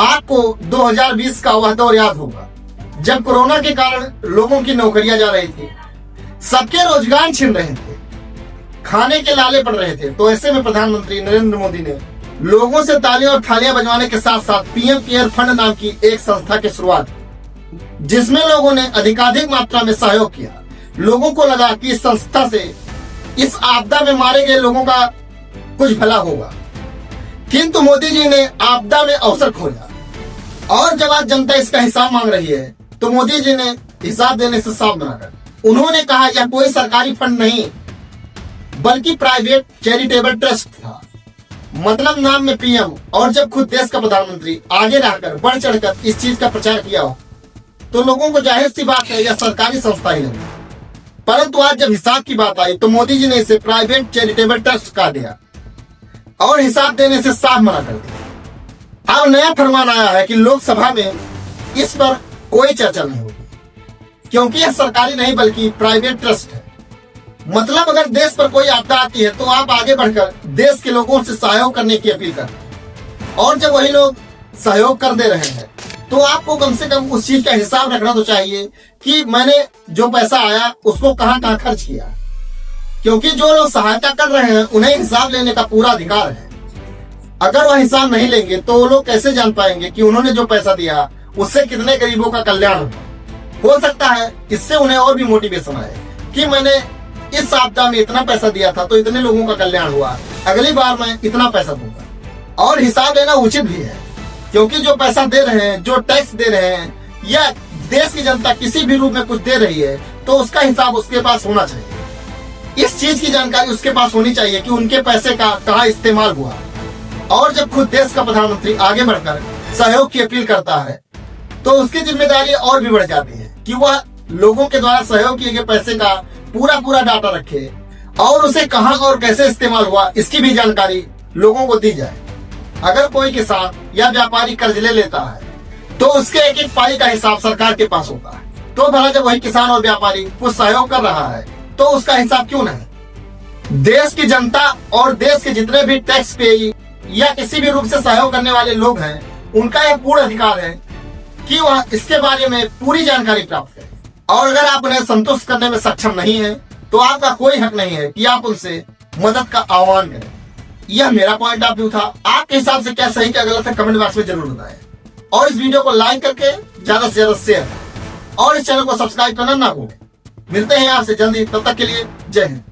आपको 2020 का वह दौर याद होगा जब कोरोना के कारण लोगों की नौकरियां जा रही थी, सबके रोजगार छिन रहे थे, खाने के लाले पड़ रहे थे। तो ऐसे में प्रधानमंत्री नरेंद्र मोदी ने लोगों से तालियां और थालियां बजवाने के साथ साथ पीएम केयर फंड नाम की एक संस्था की शुरुआत की, जिसमें लोगों ने अधिकाधिक मात्रा में सहयोग किया। लोगों को लगा कि इस संस्था से इस आपदा में मारे गए लोगों का कुछ भला होगा, किंतु मोदी जी ने आपदा में अवसर खोजा। और जब आज जनता इसका हिसाब मांग रही है तो मोदी जी ने हिसाब देने से साफ मना कर उन्होंने कहा यह कोई सरकारी फंड नहीं बल्कि प्राइवेट चैरिटेबल ट्रस्ट था। मतलब नाम में पीएम, और जब खुद देश का प्रधानमंत्री आगे रहकर बढ़ चढ़कर इस चीज का प्रचार किया हो तो लोगों को जाहिर सी बात है यह सरकारी संस्था ही लगी। परंतु आज जब हिसाब की बात आई तो मोदी जी ने इसे प्राइवेट चैरिटेबल ट्रस्ट कहा दिया और हिसाब देने से साफ मना कर दिया। अब नया फरमान आया है कि लोकसभा में इस पर कोई चर्चा नहीं होगी, क्योंकि यह सरकारी नहीं बल्कि प्राइवेट ट्रस्ट है। मतलब अगर देश पर कोई आपदा आती है तो आप आगे बढ़कर देश के लोगों से सहयोग करने की अपील करें, और जब वही लोग सहयोग कर दे रहे हैं तो आपको कम से कम उस चीज का हिसाब रखना तो चाहिए कि मैंने जो पैसा आया उसको कहां कहां खर्च किया, क्योंकि जो लोग सहायता कर रहे हैं उन्हें हिसाब लेने का पूरा अधिकार है। अगर वह हिसाब नहीं लेंगे तो वो लोग कैसे जान पाएंगे कि उन्होंने जो पैसा दिया उससे कितने गरीबों का कल्याण हो सकता है इससे उन्हें और भी मोटिवेशन आए कि मैंने इस आपदा में इतना पैसा दिया था तो इतने लोगों का कल्याण हुआ, अगली बार मैं इतना पैसा दूंगा। और हिसाब लेना उचित भी है, क्योंकि जो पैसा दे रहे हैं, जो टैक्स दे रहे हैं, या देश की जनता किसी भी रूप में कुछ दे रही है तो उसका हिसाब उसके पास होना चाहिए। इस चीज की जानकारी उसके पास होनी चाहिए कि उनके पैसे का कहाँ इस्तेमाल हुआ। और जब खुद देश का प्रधानमंत्री आगे बढ़कर सहयोग की अपील करता है तो उसकी जिम्मेदारी और भी बढ़ जाती है कि वह लोगों के द्वारा सहयोग किए गए पैसे का पूरा डाटा रखे और उसे कहां और कैसे इस्तेमाल हुआ इसकी भी जानकारी लोगों को दी जाए। अगर कोई किसान या व्यापारी कर्ज ले लेता है तो उसके एक एक पाई का हिसाब सरकार के पास होता है, तो भला जब वही किसान और व्यापारी कुछ सहयोग कर रहा है तो उसका हिसाब क्यों नहीं। देश की जनता और देश के जितने भी टैक्स पेयी या किसी भी रूप से सहयोग करने वाले लोग हैं उनका यह पूर्ण अधिकार है कि वह इसके बारे में पूरी जानकारी प्राप्त करें। और अगर आप उन्हें संतुष्ट करने में सक्षम नहीं है तो आपका कोई हक नहीं है कि आप उनसे मदद का आह्वान करें। यह मेरा पॉइंट ऑफ व्यू था। आपके हिसाब से क्या सही क्या गलत है कमेंट बॉक्स में जरूर बताएं, और इस वीडियो को लाइक करके ज्यादा से ज्यादा शेयर करें और इस चैनल को सब्सक्राइब करना ना भूलें। मिलते हैं आपसे जल्दी, तब तक के लिए जय हिंद।